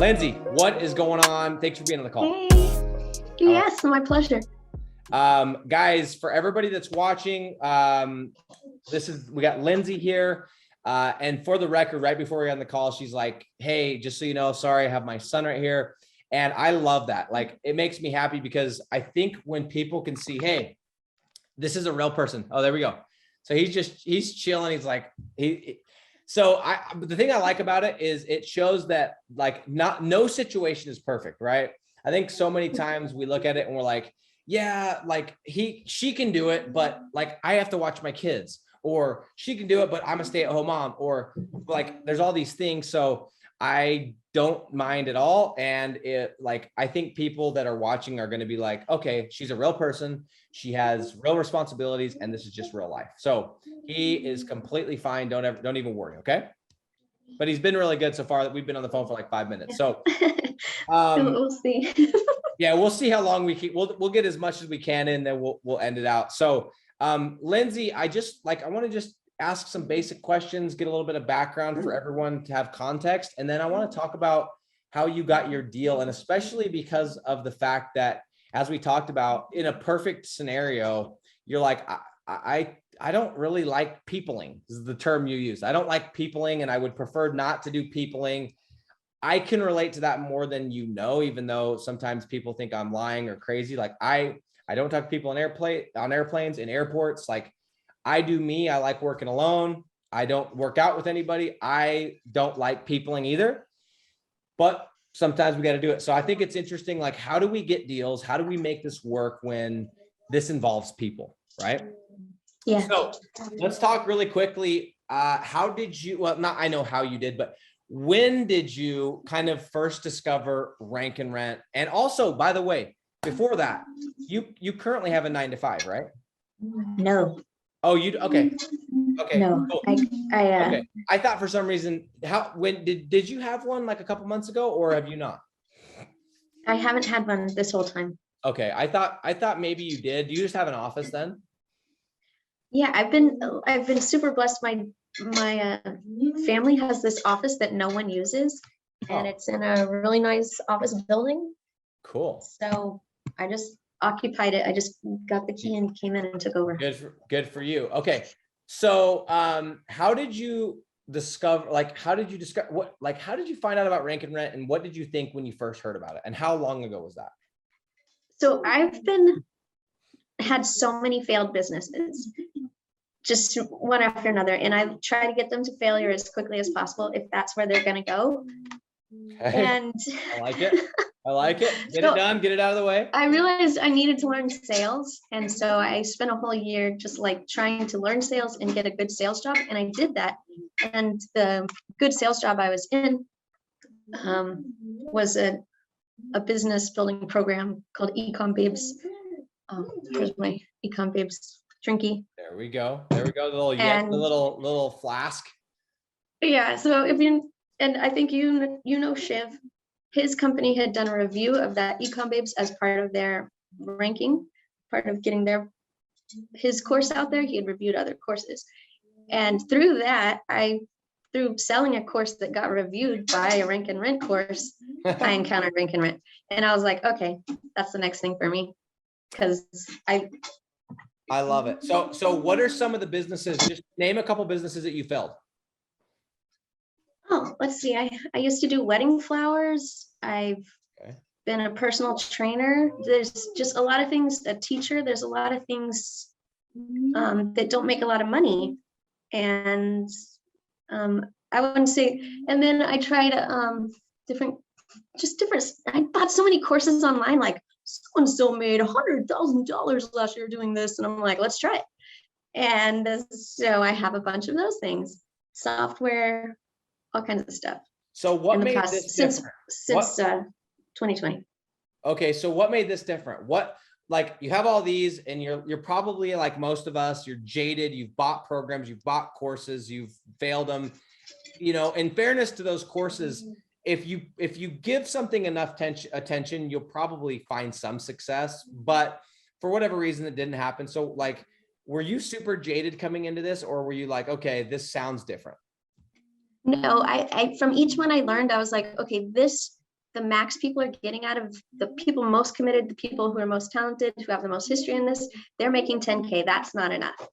Lindsey, what is going on? Thanks for being on the call. Hey, yes, my pleasure. Guys, for everybody that's watching, we got Lindsey here. And for the record, right before we got on the call, she's like, hey, just so you know, sorry, I have my son right here. And I love that. Like, it makes me happy because I think when people can see, hey, this is a real person. Oh, there we go. So he's chilling. He's like, the thing I like about it is it shows that like no situation is perfect, right? I think so many times we look at it and we're like, yeah, like she can do it, but like I have to watch my kids, or she can do it, but I'm a stay-at-home mom, or like there's all these things. So I don't mind at all. And I think people that are watching are going to be like, okay, she's a real person. She has real responsibilities, and this is just real life. So he is completely fine. Don't even worry. Okay. But he's been really good so far. That we've been on the phone for like 5 minutes. So we'll see. Yeah, we'll see how long we keep. We'll get as much as we can in, then we'll end it out. So Lindsey, I want to just ask some basic questions, get a little bit of background for everyone to have context. And then I want to talk about how you got your deal. And especially because of the fact that, as we talked about, in a perfect scenario, you're like, I don't really like peopling. This is the term you use. I don't like peopling, and I would prefer not to do peopling. I can relate to that more than you know, even though sometimes people think I'm lying or crazy. Like I don't talk to people on airplanes, in airports. Like I do me. I like working alone. I don't work out with anybody. I don't like peopling either, but sometimes we got to do it. So I think it's interesting. Like, how do we get deals? How do we make this work when this involves people, right? Yeah. So let's talk really quickly. How did you, well, not, I know how you did, but when did you kind of first discover Rank and Rent? And also, by the way, before that, you currently have a 9-to-5, right? No. Oh, okay. Okay. No. Cool. Okay. I thought for some reason, when did you have one like a couple months ago, or have you not? I haven't had one this whole time. Okay. I thought maybe you did. Do you just have an office then? Yeah, I've been super blessed. My family has this office that no one uses, and it's in a really nice office building. Cool. So I just occupied it. I just got the key and came in and took over. Good for you. Okay. So how did you discover how did you find out about Rank and Rent, and what did you think when you first heard about it, and how long ago was that? So I've had so many failed businesses, just one after another, and I try to get them to failure as quickly as possible if that's where they're going to go. Okay. And I like it. Get it done, get it out of the way. I realized I needed to learn sales, and so I spent a whole year just like trying to learn sales and get a good sales job, and I did that. And the good sales job I was in was a business building program called Ecom Babes. Here's my Ecom Babes drinky. There we go. The little flask. Yeah. So and I think you know Shiv, his company had done a review of that Ecom Babes as part of their ranking, part of getting his course out there. He had reviewed other courses, and through that, through selling a course that got reviewed by a Rank and Rent course, I encountered Rank and Rent, and I was like, okay, that's the next thing for me, because I love it. So what are some of the businesses? Just name a couple businesses that you failed. Oh, let's see. I used to do wedding flowers. I've been a personal trainer. There's just a lot of things, a teacher. There's a lot of things that don't make a lot of money. And I wouldn't say, and then I tried different, I bought so many courses online, like so-and-so made $100,000 last year doing this. And I'm like, let's try it. And so I have a bunch of those things, software, all kinds of stuff. So what made this different? Since 2020. Okay. So what made this different? Like you have all these, and you're probably like most of us, you're jaded. You've bought programs, you've bought courses, you've failed them. You know, in fairness to those courses, if you give something enough attention, you'll probably find some success, but for whatever reason, it didn't happen. So like, were you super jaded coming into this, or were you like, okay, this sounds different? No, I from each one I learned, I was like, okay, this the max people are getting out of the people most committed, the people who are most talented, who have the most history in this, they're making 10K. That's not enough.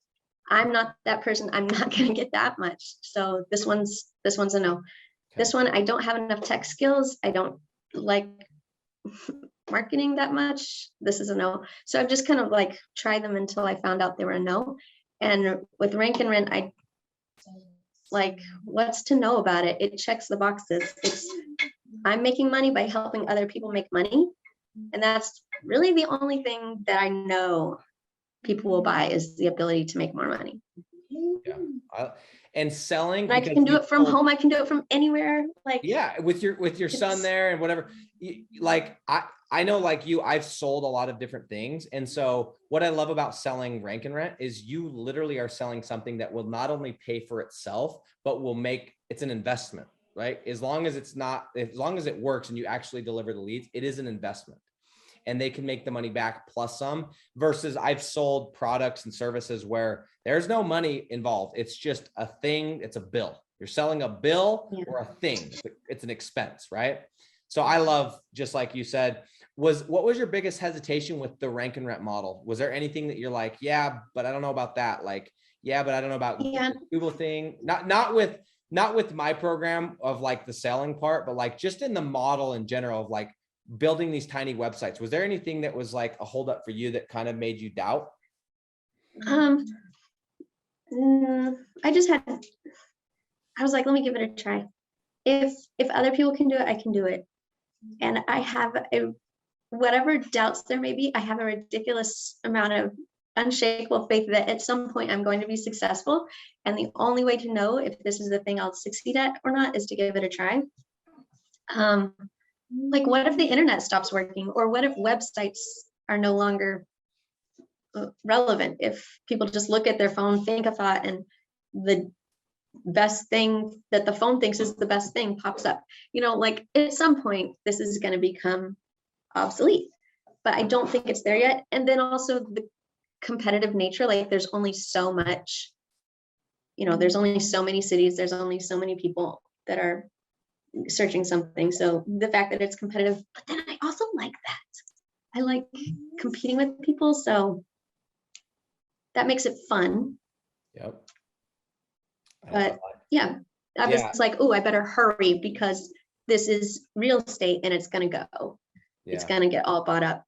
I'm not that person. I'm not going to get that much. So this one's a no. Okay. This one, I don't have enough tech skills. I don't like marketing that much. This is a no. So I've just kind of like tried them until I found out they were a no. And with Rank and Rent, I like, what's to know about it? It checks the boxes. I'm making money by helping other people make money. And that's really the only thing that I know people will buy is the ability to make more money. Yeah. And selling. And I can do it from home. I can do it from anywhere. Like, yeah, with your son there and whatever. Like, I know, like you, I've sold a lot of different things. And so what I love about selling Rank and Rent is you literally are selling something that will not only pay for itself, but will make it's an investment, right? As long as it works and you actually deliver the leads, it is an investment. And they can make the money back plus some, versus I've sold products and services where there's no money involved. It's just a thing. It's a bill. You're selling a bill or a thing. It's an expense, right? So I love, just like you said, what was your biggest hesitation with the Rank and Rent model? Was there anything that you're like, yeah, but I don't know about that? Like, yeah, but I don't know about Google thing. Not with my program of like the selling part, but like just in the model in general of like building these tiny websites. Was there anything that was like a holdup for you that kind of made you doubt? I was like, let me give it a try. If other people can do it, I can do it. And I have whatever doubts there may be, I have a ridiculous amount of unshakable faith that at some point I'm going to be successful. And the only way to know if this is the thing I'll succeed at or not is to give it a try. Like, what if the internet stops working? Or what if websites are no longer relevant? If people just look at their phone, think a thought, and the best thing that the phone thinks is the best thing pops up. Like at some point, this is going to become obsolete, but I don't think it's there yet. And then also the competitive nature, like there's only so much, there's only so many cities, there's only so many people that are searching something. So the fact that it's competitive, but then I also like that. I like competing with people. So that makes it fun. Yep. But yeah, I was like, oh, I better hurry because this is real estate and it's going to go. Yeah. It's going to get all bought up.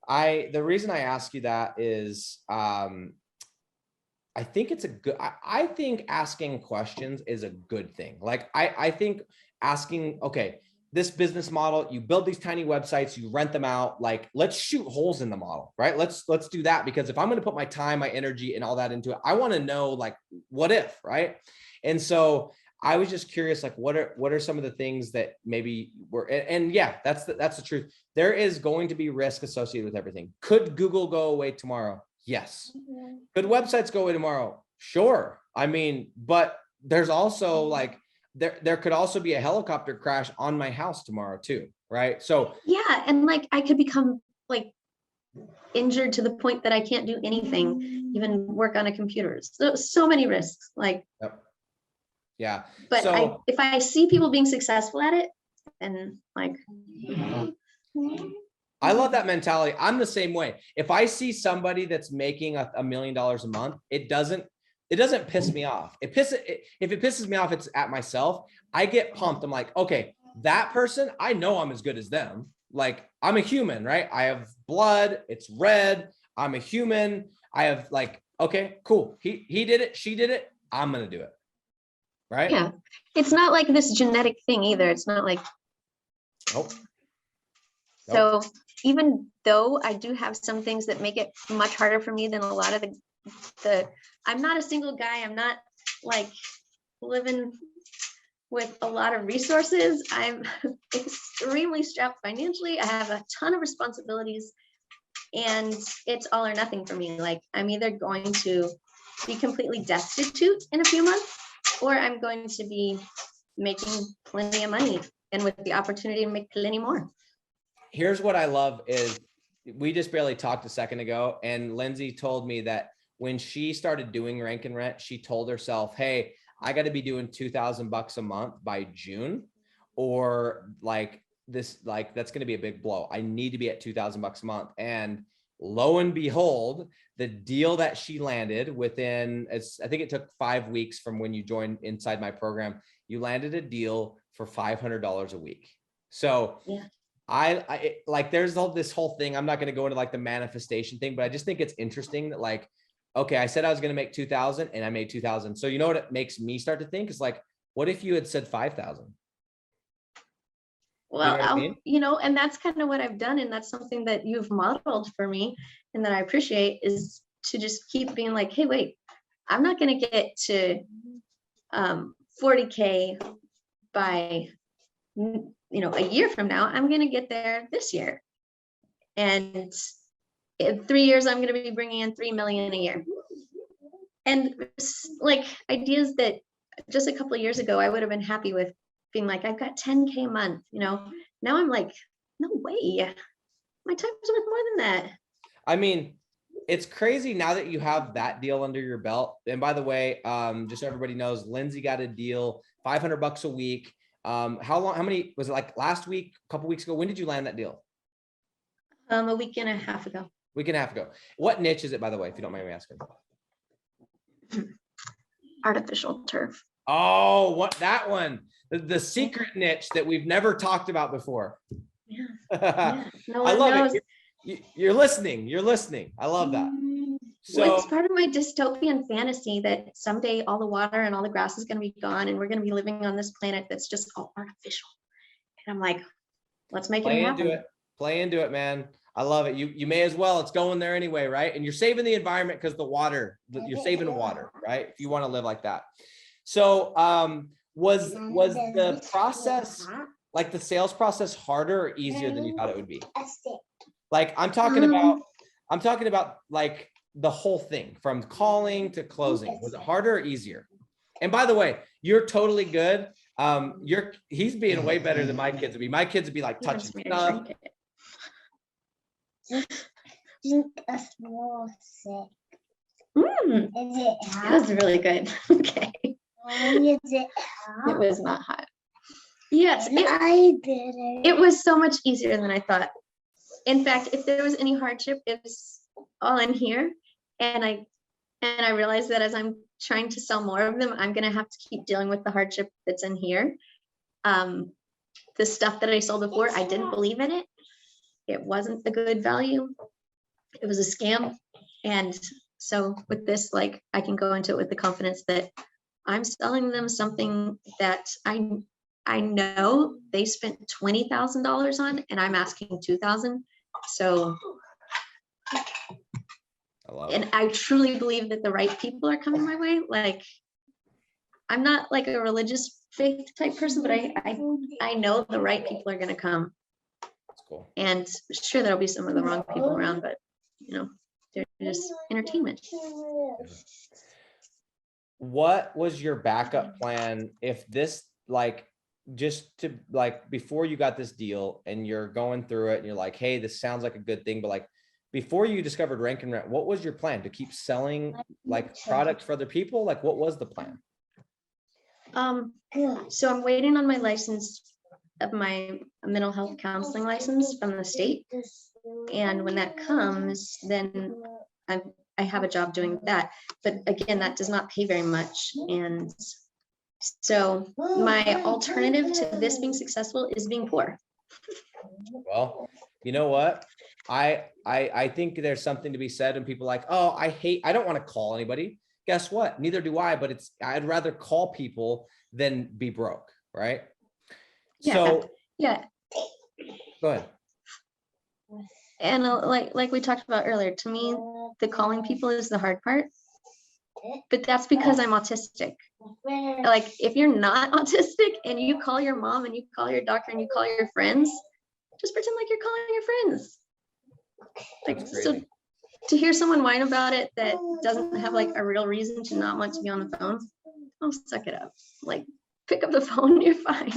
The reason I ask you that is, I think it's I think asking questions is a good thing. Like, I think asking, okay, this business model, you build these tiny websites, you rent them out, like, let's shoot holes in the model, right? Let's do that, because if I'm going to put my time, my energy and all that into it, I want to know, like, what if, right? And so I was just curious, like, what are some of the things that maybe were, and yeah, that's the truth. There is going to be risk associated with everything. Could Google go away tomorrow? Yes. Could websites go away tomorrow? Sure. I mean, but there's also like, there could also be a helicopter crash on my house tomorrow too, right? So yeah, and like I could become like injured to the point that I can't do anything, even work on a computer. So many risks, like. Yep. Yeah. But so, if I see people being successful at it, then like. I love that mentality. I'm the same way. If I see somebody that's making $1 million a month, it doesn't piss me off. If it pisses me off, it's at myself. I get pumped. I'm like, okay, that person, I know I'm as good as them. Like, I'm a human, right? I have blood. It's red. I'm a human. I have like, okay, cool. He did it. She did it. I'm going to do it. Right. Yeah. It's not like this genetic thing either. It's not like. Nope. So even though I do have some things that make it much harder for me than a lot of the I'm not a single guy. I'm not like living with a lot of resources. I'm extremely strapped financially. I have a ton of responsibilities and it's all or nothing for me. Like, I'm either going to be completely destitute in a few months, or I'm going to be making plenty of money and with the opportunity to make plenty more. Here's what I love is we just barely talked a second ago, and Lindsey told me that when she started doing Rank and Rent, she told herself, hey, I got to be doing $2,000 a month by June, or like this, like, that's going to be a big blow. I need to be at $2,000 a month. And lo and behold, the deal that she landed within, I think it took 5 weeks from when you joined inside my program, you landed a deal for $500 a week. So yeah. I like, there's this whole thing. I'm not going to go into like the manifestation thing, but I just think it's interesting that, like, okay, I said I was going to make 2,000 and I made 2,000. So you know what it makes me start to think is like, what if you had said 5,000? Well, you know what I mean? And that's kind of what I've done. And that's something that you've modeled for me and that I appreciate, is to just keep being like, hey, wait, I'm not going to get to 40K by, a year from now. I'm going to get there this year. And in 3 years, I'm going to be bringing in 3 million a year. And like ideas that just a couple of years ago, I would have been happy with being like, I've got 10K a month, now I'm like, no way. My time's worth more than that. I mean, it's crazy now that you have that deal under your belt. And by the way, just so everybody knows, Lindsey got a deal, $500 a week. How many was it, like last week, a couple weeks ago? When did you land that deal? A week and a half ago. Week and a half ago. What niche is it, by the way, if you don't mind me asking? Artificial turf. Oh, what, that one, the secret niche that we've never talked about before. Yeah. Yeah. No I love knows. it. You're listening. You're listening. I love that. So well, it's part of my dystopian fantasy that someday all the water and all the grass is going to be gone and we're going to be living on this planet that's just all artificial. And I'm like, let's make it happen. Play into it, man. I love it. You may as well. It's going there anyway, right? And you're saving the environment because the water, you're saving water, right? If you want to live like that. So was the process, like the sales process, harder or easier than you thought it would be? Like I'm talking about like the whole thing from calling to closing. Was it harder or easier? And by the way, you're totally good. He's being way better than my kids would be. My kids would be like touching stuff. Drink a small sip. That was really good. Okay. Is it hot? It was not hot. Yes, it was so much easier than I thought. In fact, if there was any hardship, it was all in here. And I realized that as I'm trying to sell more of them, I'm going to have to keep dealing with the hardship that's in here. The stuff that I sold before, I didn't believe in it. It wasn't a good value. It was a scam. And so with this, like, I can go into it with the confidence that I'm selling them something that I know they spent $20,000 on, and I'm asking $2,000. So, I truly believe that the right people are coming my way. Like, I'm not like a religious faith type person, but I know the right people are going to come. That's cool. And sure, there'll be some of the wrong people around, but they're just entertainment. What was your backup plan if this, like, just to, like, before you got this deal and you're going through it and you're like, hey, this sounds like a good thing, but like before you discovered Rank and Rent, what was your plan? To keep selling like products for other people? Like, what was the plan? So I'm waiting on my license of my mental health counseling license from the state. And when that comes, then I have a job doing that. But again, that does not pay very much. And so my alternative to this being successful is being poor. Well, you know what? I think there's something to be said when people are like, oh, I don't want to call anybody. Guess what? Neither do I, but I'd rather call people than be broke, right? Yeah. So yeah. Go ahead. And like we talked about earlier, to me, the calling people is the hard part. But that's because I'm autistic. Like, if you're not autistic and you call your mom and you call your doctor and you call your friends, just pretend like you're calling your friends. Like, so to hear someone whine about it that doesn't have like a real reason to not want to be on the phone, oh, suck it up. Like, pick up the phone, you're fine.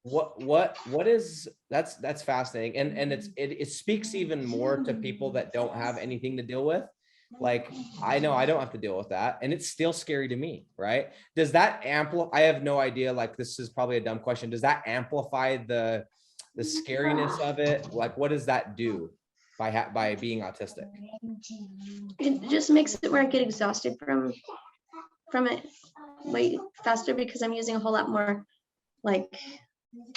What is, that's fascinating. And it speaks even more to people that don't have anything to deal with. Like, I know I don't have to deal with that, and it's still scary to me, right? Does that amplify? I have no idea. Like, this is probably a dumb question. Does that amplify the the scariness of it? Like, what does that do by being autistic? It just makes it where I get exhausted from it way faster because I'm using a whole lot more like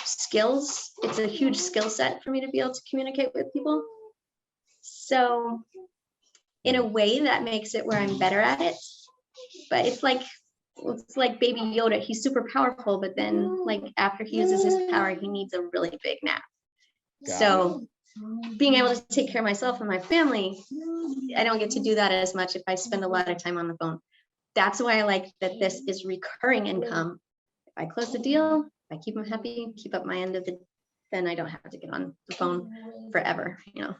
skills. It's a huge skill set for me to be able to communicate with people. So in a way that makes it where I'm better at it. But it's like Baby Yoda. He's super powerful, but then like after he uses his power, he needs a really big nap. So being able to take care of myself and my family, I don't get to do that as much if I spend a lot of time on the phone. That's why I like that this is recurring income. If I close the deal, I keep them happy, keep up my end of the, then I don't have to get on the phone forever, you know.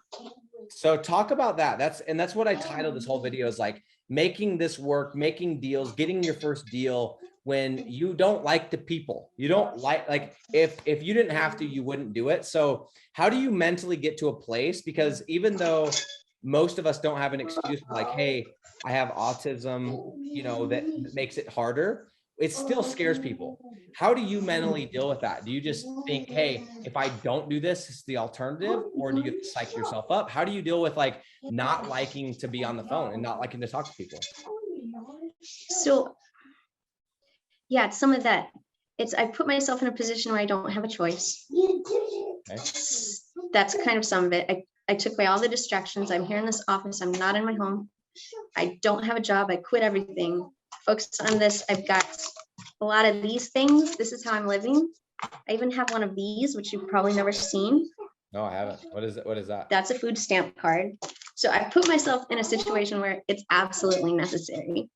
So talk about that. That's what I titled this whole video, is like making this work, making deals, getting your first deal when you don't like the people. You don't like if you didn't have to, you wouldn't do it. So how do you mentally get to a place? Because even though most of us don't have an excuse like, hey, I have autism, you know, that makes it harder, it still scares people. How do you mentally deal with that? Do you just think, hey, if I don't do this, it's the alternative? Or do you psych yourself up? How do you deal with like not liking to be on the phone and not liking to talk to people? So yeah, it's some of that. I put myself in a position where I don't have a choice. Okay. That's kind of some of it. I took away all the distractions. I'm here in this office. I'm not in my home. I don't have a job. I quit everything. Focus on this. I've got a lot of these things. This is how I'm living. I even have one of these, which you've probably never seen. No, I haven't. What is it? What is that? That's a food stamp card. So I put myself in a situation where it's absolutely necessary.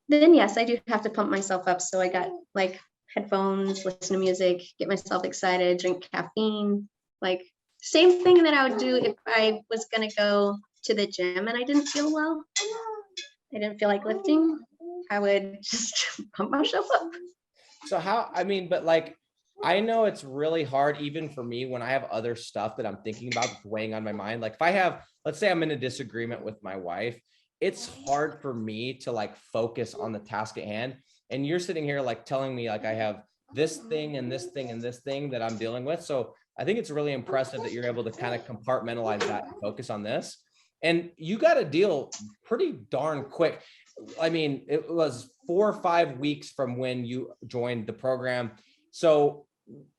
Then yes, I do have to pump myself up. So I got like headphones, listen to music, get myself excited, drink caffeine, like same thing that I would do if I was gonna go to the gym and I didn't feel well. I didn't feel like lifting. I would just pump myself up. So how, I mean, but like, I know it's really hard even for me when I have other stuff that I'm thinking about that's weighing on my mind. Like if I have, let's say I'm in a disagreement with my wife, it's hard for me to like focus on the task at hand. And you're sitting here like telling me like I have this thing and this thing and this thing that I'm dealing with. So I think it's really impressive that you're able to kind of compartmentalize that and focus on this. And you got a deal pretty darn quick. I mean, it was 4 or 5 weeks from when you joined the program. So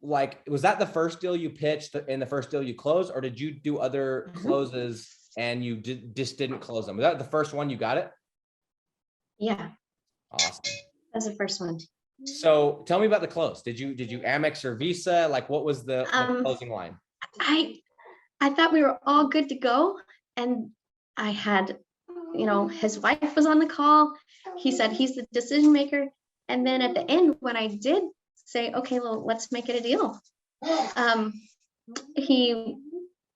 like, was that the first deal you pitched and the first deal you closed, or did you do other closes and you just didn't close them? Was that the first one you got it? Yeah. Awesome. That's the first one. So tell me about the close. Did you Amex or Visa? Like what was the closing line? I thought we were all good to go. And I had, you know, his wife was on the call. He said he's the decision maker. And then at the end, when I did say, okay, well, let's make it a deal. He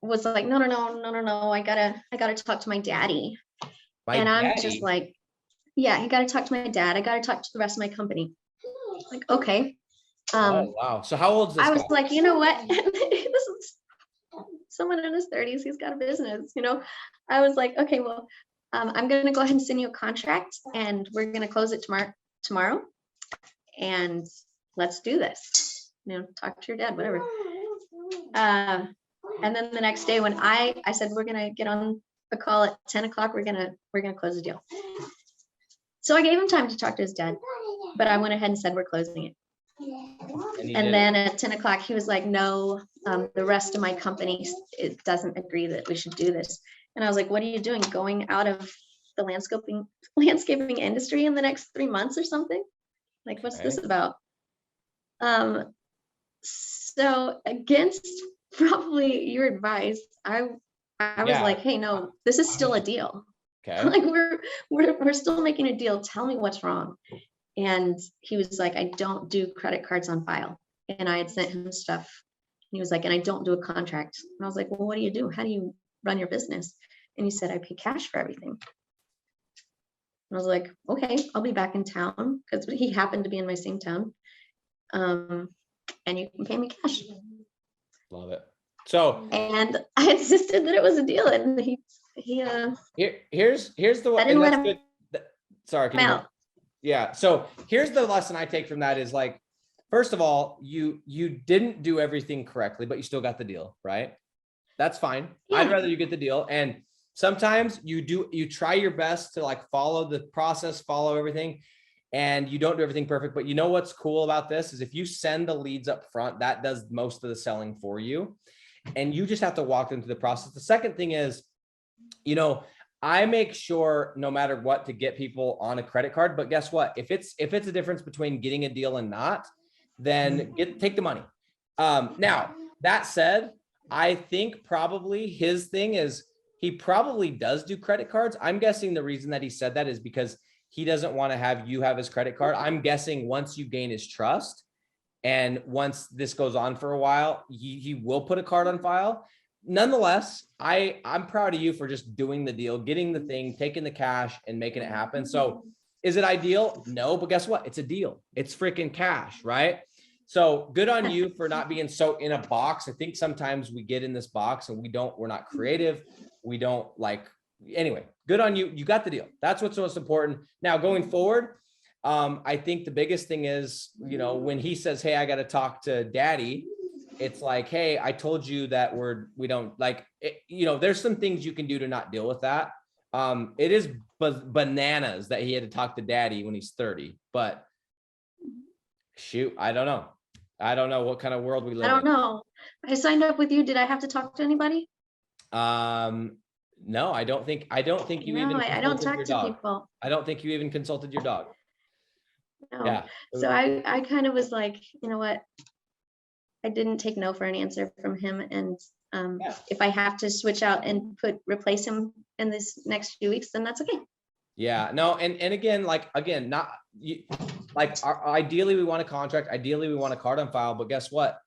was like, no. I gotta talk to my daddy. I'm just like, yeah, I gotta talk to my dad. I gotta talk to the rest of my company. Like, okay. Oh, wow. So how old is this I was guy? like, you know what? This is someone in his 30s. He's got a business, you know? I was like, okay, well, I'm going to go ahead and send you a contract and we're going to close it tomorrow. And let's do this, you know, talk to your dad, whatever. And then the next day when I said, we're going to get on a call at 10 o'clock, we're going to close the deal. So I gave him time to talk to his dad, but I went ahead and said, we're closing it. And then at 10 o'clock, he was like, no, the rest of my company, it doesn't agree that we should do this. And I was like, what are you doing? Going out of the landscaping industry in the next 3 months or something? Like, what's this about? So against probably your advice, I was like, hey, no, this is still a deal. Okay. Like we're still making a deal. Tell me what's wrong. And he was like, I don't do credit cards on file. And I had sent him stuff. And he was like, and I don't do a contract. And I was like, well, what do you do? How do you run your business? And he said, I pay cash for everything. And I was like, okay, I'll be back in town, because he happened to be in my same town. And you can pay me cash. Love it. So, and I insisted that it was a deal. And here's the one. And that's good. Sorry. Can you hear? Yeah. So here's the lesson I take from that is like, first of all, you didn't do everything correctly, but you still got the deal, right? That's fine. Yeah. I'd rather you get the deal. And sometimes you try your best to like follow the process, follow everything, and you don't do everything perfect. But you know what's cool about this is if you send the leads up front, that does most of the selling for you. And you just have to walk them through the process. The second thing is, you know, I make sure no matter what to get people on a credit card, but guess what? If it's a difference between getting a deal and not, then take the money. Now that said, I think probably his thing is he probably does do credit cards. I'm guessing the reason that he said that is because he doesn't want to have you have his credit card. I'm guessing once you gain his trust and once this goes on for a while, he will put a card on file. Nonetheless, I'm proud of you for just doing the deal, getting the thing, taking the cash and making it happen. So is it ideal? No, but guess what? It's a deal. It's freaking cash, right? So good on you for not being so in a box. I think sometimes we get in this box and we're not creative. We don't like, anyway, good on you. You got the deal. That's what's most important. Now going forward, I think the biggest thing is, you know, when he says, hey, I got to talk to daddy, it's like, hey, I told you that we don't like it, you know, there's some things you can do to not deal with that. It is bananas that he had to talk to daddy when he's 30, but shoot, I don't know. I don't know what kind of world we live in. I don't know. I signed up with you. Did I have to talk to anybody? No, I don't think you even I don't consulted talk your to dog. people. I don't think you even consulted your dog. No. Yeah. So I kind of was like, you know what? I didn't take no for an answer from him. And if I have to switch out and replace him in this next few weeks, then that's okay. Yeah, no, and again, not you, ideally we want a contract, ideally we want a card on file, but guess what?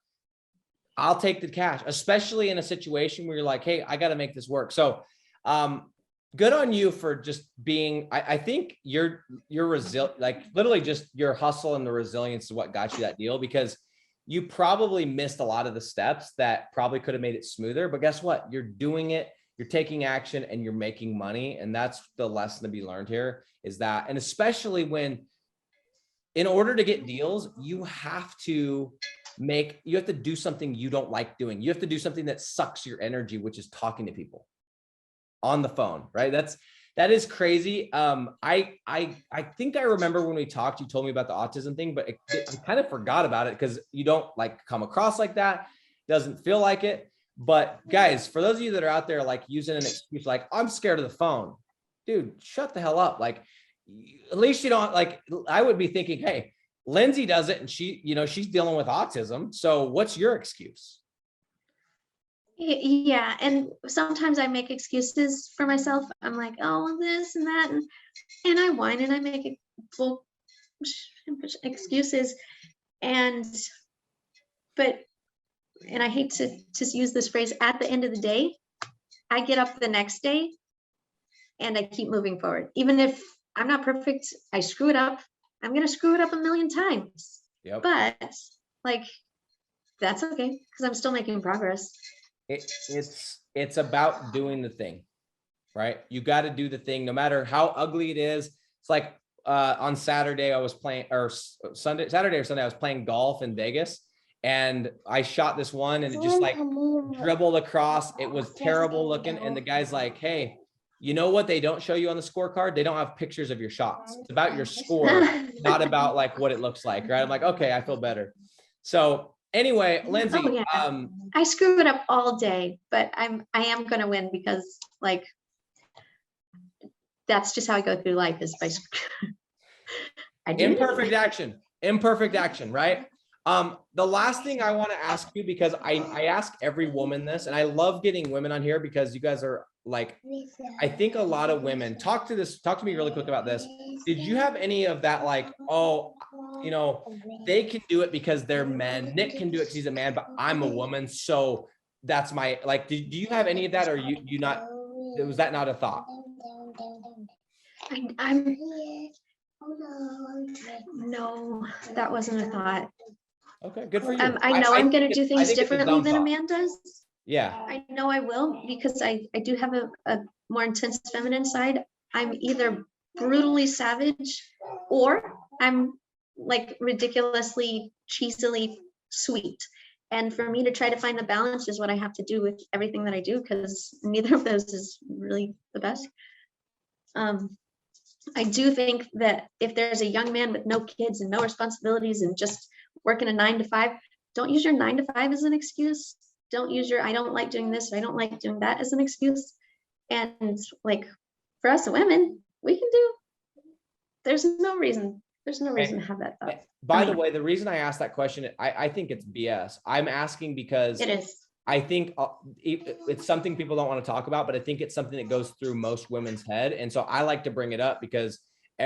I'll take the cash, especially in a situation where you're like, hey, I got to make this work. So good on you for just being, I think you're resilient, like literally just your hustle and the resilience is what got you that deal, because you probably missed a lot of the steps that probably could have made it smoother, but guess what? You're doing it. You're taking action and you're making money. And that's the lesson to be learned here is that, and especially when, in order to get deals, you have to do something you don't like doing. You have to do something that sucks your energy, which is talking to people on the phone, right? That is crazy. I think I remember when we talked, you told me about the autism thing, but I kind of forgot about it because you don't like come across like that. Doesn't feel like it. But guys, for those of you that are out there, like using an excuse, like I'm scared of the phone, dude, shut the hell up. Like, at least you don't like, I would be thinking, hey, Lindsey does it and she's dealing with autism. So what's your excuse? Yeah. And sometimes I make excuses for myself. I'm like, oh, this and that. And I whine and I make full excuses. And I hate to use this phrase, at the end of the day, I get up the next day and I keep moving forward. Even if I'm not perfect, I screw it up. I'm going to screw it up a million times. Yep. But like, that's okay because I'm still making progress. It's about doing the thing, right? You got to do the thing no matter how ugly it is. It's like on Saturday I was playing, or Saturday or Sunday I was playing golf in Vegas. And I shot this one and it just like dribbled across. It was terrible looking. And the guy's like, hey, you know what they don't show you on the scorecard? They don't have pictures of your shots. It's about your score, not about like what it looks like, right? I'm like, okay, I feel better. So anyway, Lindsey, oh, yeah. I screw it up all day, but I am going to win because like, that's just how I go through life is by imperfect action, right? The last thing I want to ask you, because I ask every woman this, and I love getting women on here because you guys are like, I think a lot of women talk to me really quick about this. Did you have any of that? Like, oh, you know, they can do it because they're men. Nick can do it because he's a man, but I'm a woman. So that's my, like, do you have any of that? Or you not, was that not a thought? No, that wasn't a thought. Okay, good for you. I know I'm going to do things differently than a thought. man does. Yeah. I know I will because I do have a more intense feminine side. I'm either brutally savage or I'm like ridiculously cheesily sweet. And for me to try to find the balance is what I have to do with everything that I do, because neither of those is really the best. I do think that if there's a young man with no kids and no responsibilities and just working a 9 to 5, don't use your 9 to 5 as an excuse. Don't use your I don't like doing this, or I don't like doing that as an excuse. And like for us women, we can do, there's no reason to have that thought. By the way, the reason I asked that question, I think it's BS. I'm asking because It is. I think it's something people don't want to talk about, but I think it's something that goes through most women's head. And so I like to bring it up because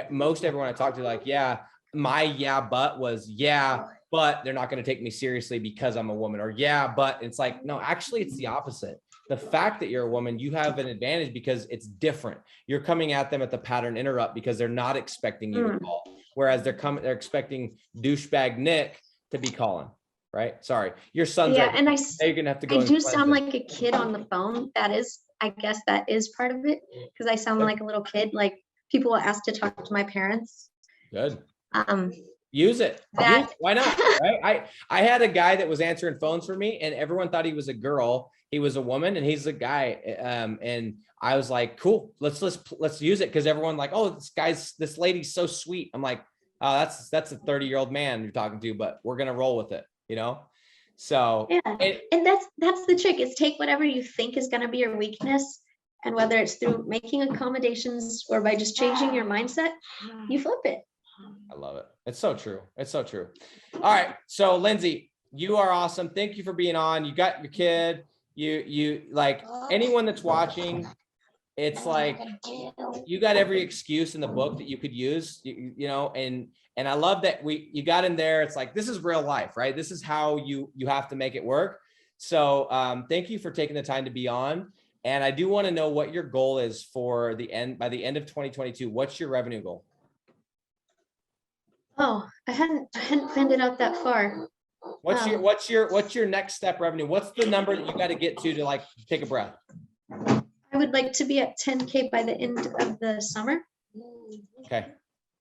most everyone I talk to, like, yeah, my but was, yeah, but they're not going to take me seriously because I'm a woman, or yeah, but it's like, no, actually it's the opposite. The fact that you're a woman, you have an advantage because it's different. You're coming at them at the pattern interrupt because they're not expecting you to call. Whereas they're expecting douchebag Nick to be calling. Right? Sorry, your son's. Yeah, right. and You're gonna have to go. I do sound like a kid on the phone. That is, I guess that is part of it, because I sound like a little kid. Like people will ask to talk to my parents. Good. Use it. Why not? Right? I had a guy that was answering phones for me, and everyone thought he was a girl. He was a woman, and he's a guy. And I was like, cool. Let's use it, because everyone like, oh, this lady's so sweet. I'm like, oh, that's a 30-year-old man you're talking to, but we're gonna roll with it. You know, so yeah, and that's the trick, is take whatever you think is going to be your weakness, and whether it's through making accommodations or by just changing your mindset, you flip it. I love it. It's so true. It's so true. All right, so Lindsey, you are awesome. Thank you for being on. You got your kid. You like anyone that's watching. It's like you got every excuse in the book that you could use. You know, and I love that you got in there. It's like, this is real life, right? This is how you have to make it work. So thank you for taking the time to be on. And I do want to know what your goal is for by the end of 2022. What's your revenue goal? Oh, I hadn't planned it out that far. What's your next step revenue? What's the number that you got to get to like take a breath? I would like to be at 10K by the end of the summer. Okay.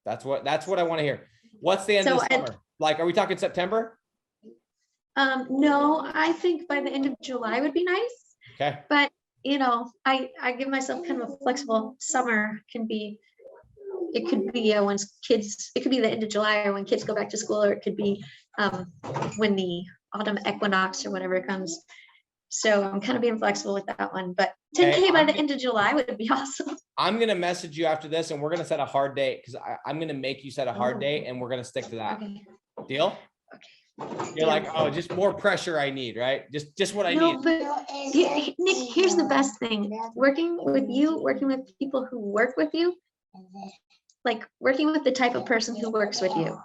That's what I want to hear. What's the end of the summer? Like, are we talking September? No, I think by the end of July would be nice. Okay. But you know, I give myself kind of a flexible summer. It could be once kids, it could be the end of July, or when kids go back to school, or it could be when the autumn equinox or whatever comes. So I'm kind of being flexible with that one, but 10K by the end of July would be awesome. I'm going to message you after this, and we're going to set a hard date, because I'm going to make you set a hard date, and we're going to stick to that. Okay. Deal? Okay. You're like, oh, just more pressure I need, right? Just what I need. But Nick, here's the best thing. Working with people who work with you, like working with the type of person who works with you.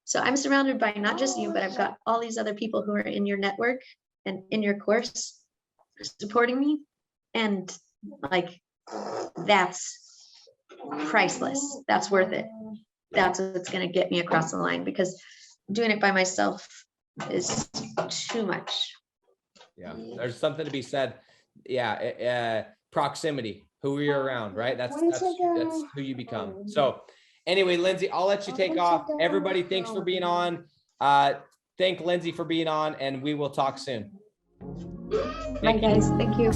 So I'm surrounded by not just you, but I've got all these other people who are in your network and in your course supporting me. And like, that's priceless. That's worth it. That's what's going to get me across the line, because doing it by myself is too much. Yeah, there's something to be said. Yeah, proximity, who you're around, right? That's who you become. So anyway, Lindsey, I'll let you take off. Everybody, thanks for being on. Thank Lindsey for being on, and we will talk soon. Bye, guys. Thank you.